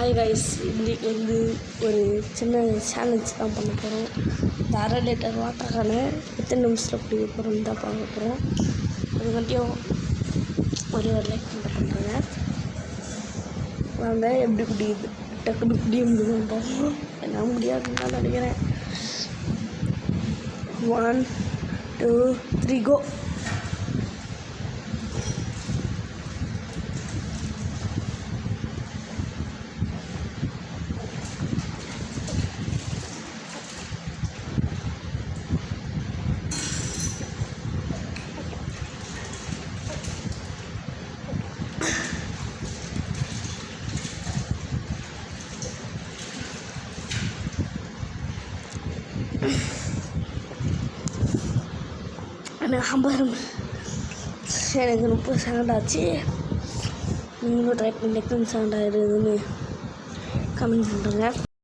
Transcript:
Hi guys, இன்றைக்கி ஒரு சின்ன சேலஞ்ச் தான் பண்ண போகிறோம். இந்த 1/2 லிட்டர் வாட்டர்கான எத்தனை நிமிஷத்தில் குடிக்க போகிறோம்னு தான் பார்க்க போகிறோம். அதுக்காட்டியும் ஒரு லைக் பண்ணுறேங்க. வாங்க எப்படி குடிக்குது, டக்குனு குடிய முடியுதுன்னு பார்ப்போம். என்ன முடியாதுன்னு தான் நினைக்கிறேன். 1 2 3 கோ. எனக்கு 30 செகண்ட் ஆச்சு. நீங்களும் ட்ரை பண்ணி எத்தனை செகண்ட் ஆகிடுதுன்னு கமெண்ட் பண்ணுறேங்க.